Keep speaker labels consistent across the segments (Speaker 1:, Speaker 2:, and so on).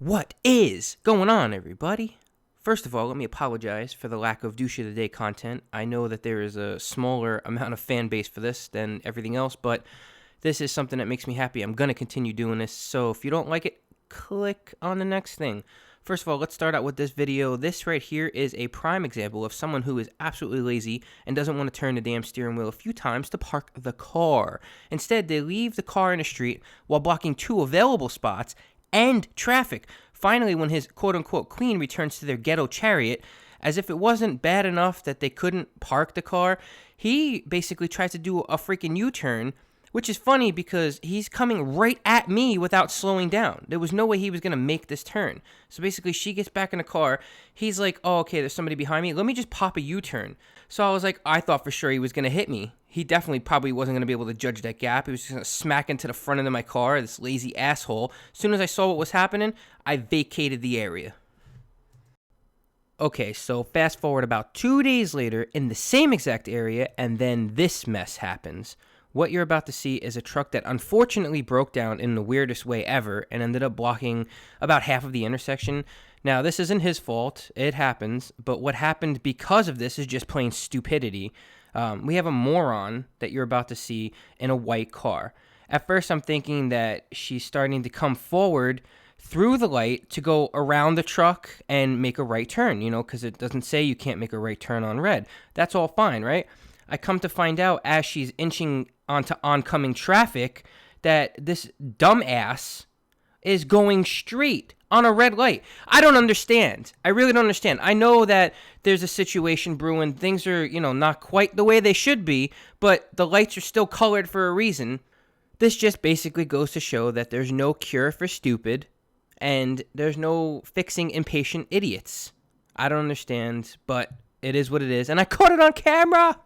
Speaker 1: What is going on, everybody? First of all, let me apologize for the lack of Douche of the Day content. I know that there is a smaller amount of fan base for this than everything else, but this is something that makes me happy. I'm going to continue doing this, so if you don't like it, click on the next thing. First of all, let's start out with this video. This right here is a prime example of someone who is absolutely lazy and doesn't want to turn the damn steering wheel a few times to park the car. Instead, they leave the car in the street while blocking two available spots and traffic. Finally, when his quote-unquote queen returns to their ghetto chariot, as if it wasn't bad enough that they couldn't park the car, he basically tries to do a freaking U-turn, which is funny because he's coming right at me without slowing down. There was no way he was going to make this turn. So basically, she gets back in the car. He's like, oh, okay, there's somebody behind me. Let me just pop a U-turn. So I was like, I thought for sure he was going to hit me. He definitely probably wasn't going to be able to judge that gap. He was just going to smack into the front end of my car, this lazy asshole. As soon as I saw what was happening, I vacated the area. Okay, so fast forward about 2 days later in the same exact area, and then this mess happens. What you're about to see is a truck that unfortunately broke down in the weirdest way ever and ended up blocking about half of the intersection. Now, this isn't his fault. It happens. But what happened because of this is just plain stupidity. We have a moron that you're about to see in a white car. At first, I'm thinking that she's starting to come forward through the light to go around the truck and make a right turn, because it doesn't say you can't make a right turn on red. That's all fine, right? I come to find out as she's inching onto oncoming traffic that this dumbass is going straight on a red light. I don't understand. I really don't understand. I know that there's a situation brewing. Things are, not quite the way they should be, but the lights are still colored for a reason. This just basically goes to show that there's no cure for stupid and there's no fixing impatient idiots. I don't understand, but it is what it is, and I caught it on camera!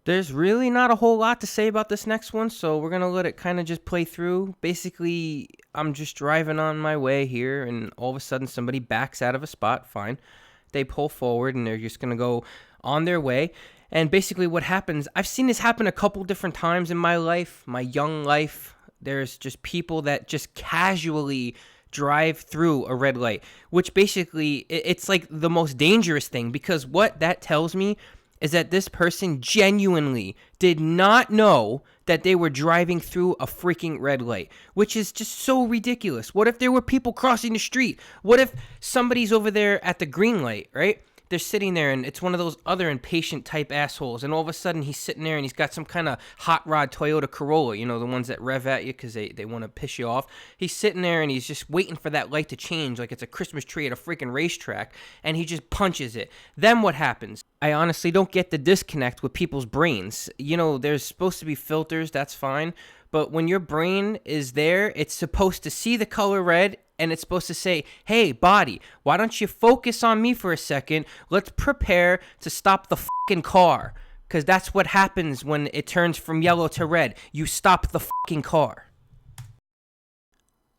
Speaker 1: There's really not a whole lot to say about this next one, so we're going to let it kind of just play through. Basically, I'm just driving on my way here, and all of a sudden somebody backs out of a spot. Fine. They pull forward, and they're just going to go on their way. And basically what happens, I've seen this happen a couple different times in my life, my young life. There's just people that just casually drive through a red light, which basically, it's like the most dangerous thing, because what that tells me is that this person genuinely did not know that they were driving through a freaking red light, which is just so ridiculous. What if there were people crossing the street? What if somebody's over there at the green light, right? They're sitting there, and it's one of those other impatient type assholes, and all of a sudden he's sitting there and he's got some kind of hot rod Toyota Corolla, the ones that rev at you because they want to piss you off. He's sitting there and he's just waiting for that light to change like it's a Christmas tree at a freaking racetrack, and he just punches it. Then what happens? I honestly don't get the disconnect with people's brains. There's supposed to be filters, that's fine, but when your brain is there, it's supposed to see the color red, and it's supposed to say, hey, body, why don't you focus on me for a second? Let's prepare to stop the fucking car. Because that's what happens when it turns from yellow to red. You stop the fucking car.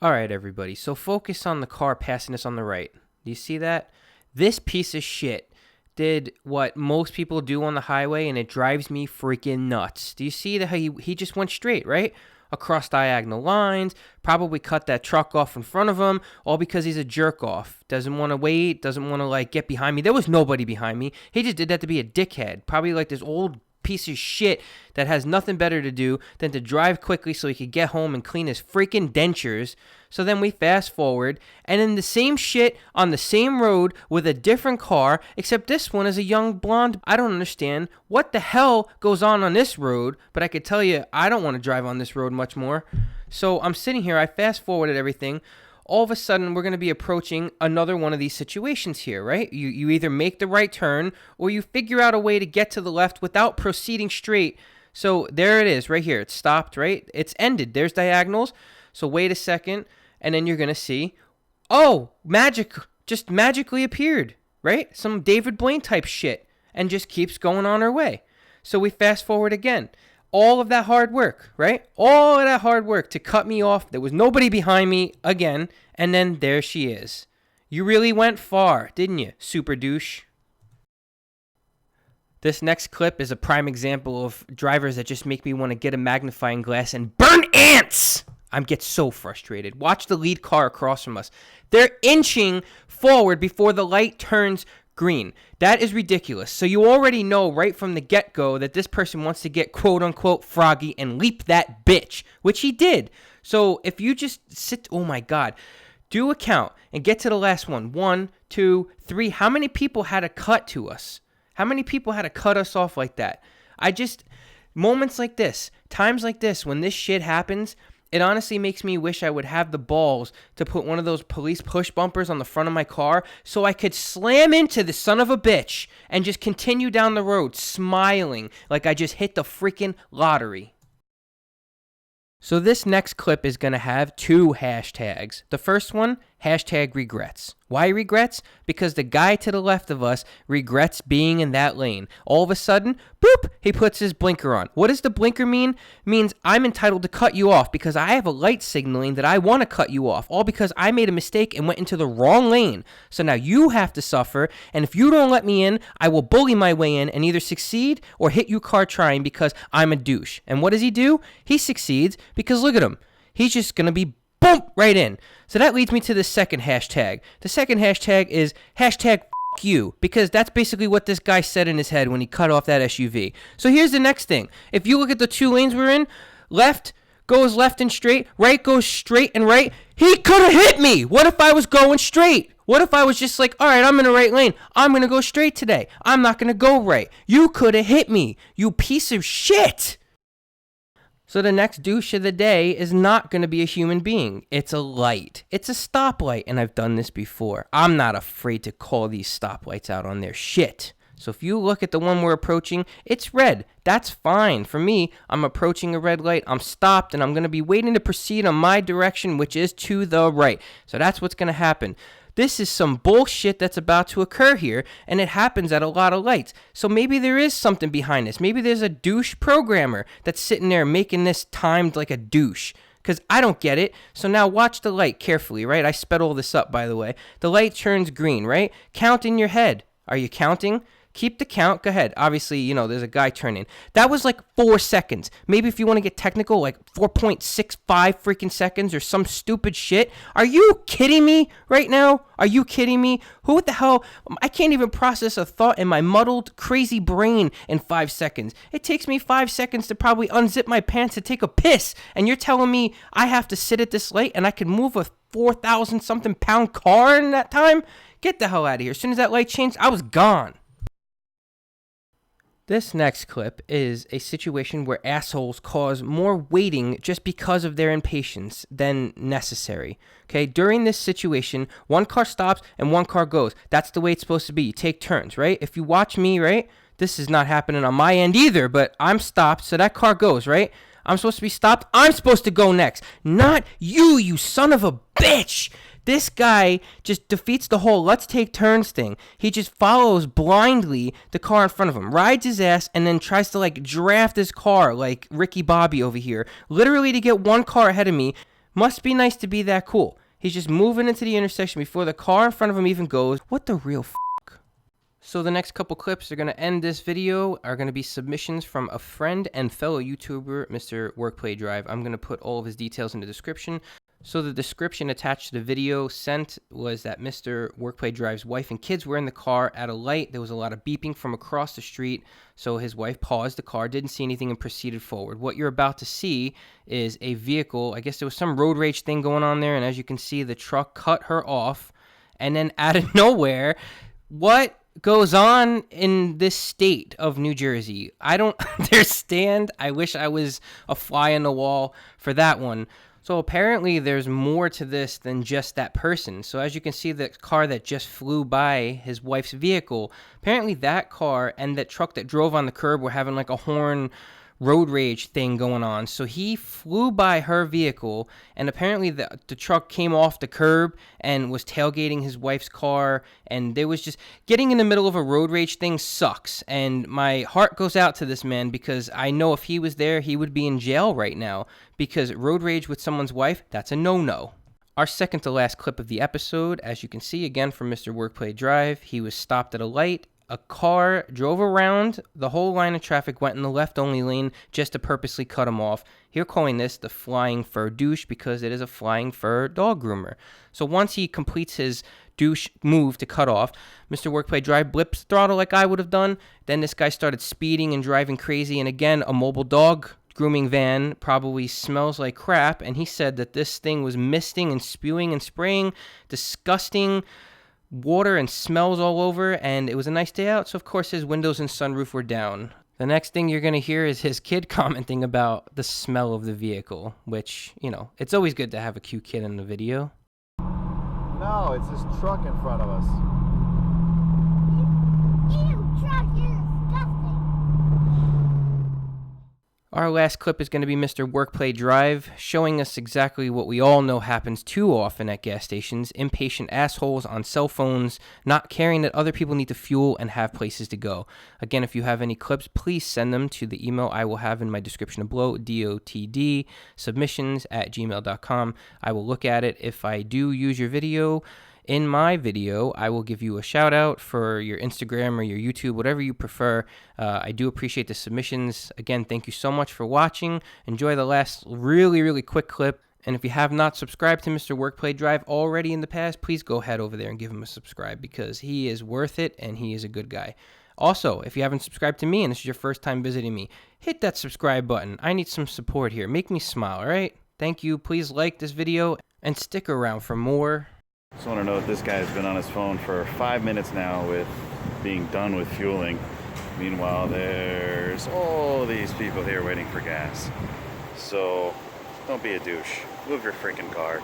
Speaker 1: All right, everybody. So focus on the car passing us on the right. Do you see that? This piece of shit did what most people do on the highway, and it drives me freaking nuts. Do you see that he just went straight, right? Across diagonal lines, probably cut that truck off in front of him, all because he's a jerk off. Doesn't want to wait, doesn't want to get behind me. There was nobody behind me. He just did that to be a dickhead. Probably like this old piece of shit that has nothing better to do than to drive quickly so he could get home and clean his freaking dentures. So then we fast forward, and then the same shit on the same road with a different car, except this one is a young blonde. I don't understand what the hell goes on this road, but I could tell you I don't want to drive on this road much more. So I'm sitting here, I fast forwarded everything. All of a sudden, we're going to be approaching another one of these situations here, right? You either make the right turn or you figure out a way to get to the left without proceeding straight. So there it is right here. It's stopped, right? It's ended. There's diagonals. So wait a second, and then you're going to see, oh, magic just magically appeared, right? Some David Blaine type shit, and just keeps going on her way. So we fast forward again. All of that hard work, right? All of that hard work to cut me off. There was nobody behind me again. And then there she is. You really went far, didn't you, super douche? This next clip is a prime example of drivers that just make me want to get a magnifying glass and burn ants. I get so frustrated. Watch the lead car across from us. They're inching forward before the light turns green. That is ridiculous. So you already know right from the get-go that this person wants to get quote-unquote froggy and leap that bitch, which he did. So if you just sit, oh my God, do a count and get to the last one. 1, 2, 3. How many people had to cut to us? How many people had to cut us off like that? Moments like this, times like this, when this shit happens, it honestly makes me wish I would have the balls to put one of those police push bumpers on the front of my car so I could slam into the son of a bitch and just continue down the road smiling like I just hit the freaking lottery. So this next clip is going to have 2 hashtags. The first one, hashtag regrets. Why regrets? Because the guy to the left of us regrets being in that lane. All of a sudden, boop, he puts his blinker on. What does the blinker mean? It means I'm entitled to cut you off because I have a light signaling that I want to cut you off, all because I made a mistake and went into the wrong lane. So now you have to suffer, and if you don't let me in, I will bully my way in and either succeed or hit your car trying because I'm a douche. And what does he do? He succeeds because look at him. He's just going to be boom, right in. So that leads me to the second hashtag. The second hashtag is hashtag F you, because that's basically what this guy said in his head when he cut off that SUV. So here's the next thing. If you look at the 2 lanes we're in, left goes left and straight, right goes straight and right. He could have hit me. What if I was going straight? What if I was just like, all right, I'm in the right lane. I'm going to go straight today. I'm not going to go right. You could have hit me, you piece of shit. So the next douche of the day is not going to be a human being. It's a light. It's a stoplight, and I've done this before. I'm not afraid to call these stoplights out on their shit. So if you look at the one we're approaching, it's red. That's fine. For me, I'm approaching a red light. I'm stopped, and I'm going to be waiting to proceed on my direction, which is to the right. So that's what's going to happen. This is some bullshit that's about to occur here, and it happens at a lot of lights. So maybe there is something behind this. Maybe there's a douche programmer that's sitting there making this timed like a douche, because I don't get it. So now watch the light carefully, right? I sped all this up, by the way. The light turns green, right? Count in your head. Are you counting? Keep the count. Go ahead. Obviously, you know, there's a guy turning. That was like 4 seconds. Maybe if you want to get technical, like 4.65 freaking seconds or some stupid shit. Are you kidding me right now? Are you kidding me? Who the hell? I can't even process a thought in my muddled, crazy brain in 5 seconds. It takes me 5 seconds to probably unzip my pants to take a piss. And you're telling me I have to sit at this light and I can move a 4,000 something pound car in that time? Get the hell out of here. As soon as that light changed, I was gone. This next clip is a situation where assholes cause more waiting just because of their impatience than necessary. Okay, during this situation, one car stops and one car goes. That's the way it's supposed to be. You take turns, right? If you watch me, right, this is not happening on my end either, but I'm stopped, so that car goes, right? I'm supposed to be stopped. I'm supposed to go next. Not you, you son of a bitch. This guy just defeats the whole let's take turns thing. He just follows blindly the car in front of him, rides his ass, and then tries to like draft his car like Ricky Bobby over here, literally to get one car ahead of me. Must be nice to be that cool. He's just moving into the intersection before the car in front of him even goes. What the real f***? So the next couple clips are going to end this video are going to be submissions from a friend and fellow YouTuber, Mr. Workplay Drive. I'm going to put all of his details in the description. So the description attached to the video sent was that Mr. Workplay Drive's wife and kids were in the car at a light. There was a lot of beeping from across the street, so his wife paused the car, didn't see anything, and proceeded forward. What you're about to see is a vehicle. I guess there was some road rage thing going on there, and as you can see, the truck cut her off, and then out of nowhere, what goes on in this state of New Jersey? I don't understand. I wish I was a fly on the wall for that one. So apparently there's more to this than just that person. So as you can see, the car that just flew by his wife's vehicle, apparently that car and that truck that drove on the curb were having like a horn road rage thing going on. So he flew by her vehicle, and apparently the truck came off the curb and was tailgating his wife's car, and there was just getting in the middle of a road rage thing sucks. And my heart goes out to this man, because I know if he was there, he would be in jail right now, because road rage with someone's wife, that's a no-no. Our second to last clip of the episode, as you can see, again from Mr. Workplay Drive, he was stopped at a light. A car drove around the whole line of traffic, went in the left-only lane just to purposely cut him off. You're calling this the flying fur douche because it is a flying fur dog groomer. So once he completes his douche move to cut off, Mr. Workplay Drive blips throttle like I would have done. Then this guy started speeding and driving crazy. And again, a mobile dog grooming van probably smells like crap. And he said that this thing was misting and spewing and spraying disgusting water and smells all over, and it was a nice day out, so of course his windows and sunroof were down. The next thing you're going to hear is his kid commenting about the smell of the vehicle, which, you know, it's always good to have a cute kid in the video.
Speaker 2: No, it's this truck in front of us.
Speaker 3: Ew, truck, you're disgusting.
Speaker 1: Our last clip is going to be Mr. Workplay Drive, showing us exactly what we all know happens too often at gas stations: impatient assholes on cell phones, not caring that other people need to fuel and have places to go. Again, if you have any clips, please send them to the email I will have in my description below, DOTDSubmissions@gmail.com. I will look at it. If I do use your video in my video, I will give you a shout out for your Instagram or your YouTube, whatever you prefer. I do appreciate the submissions. Again, thank you so much for watching. Enjoy the last really quick clip. And if you have not subscribed to Mr. Workplay Drive already in the past, please go head over there and give him a subscribe because he is worth it and he is a good guy. Also, if you haven't subscribed to me and this is your first time visiting me, hit that subscribe button. I need some support here. Make me smile, all right? Thank you. Please like this video and stick around for more.
Speaker 2: Just want to know that this guy has been on his phone for 5 minutes now with being done with fueling. Meanwhile, there's all these people here waiting for gas. So don't be a douche. Move your freaking car.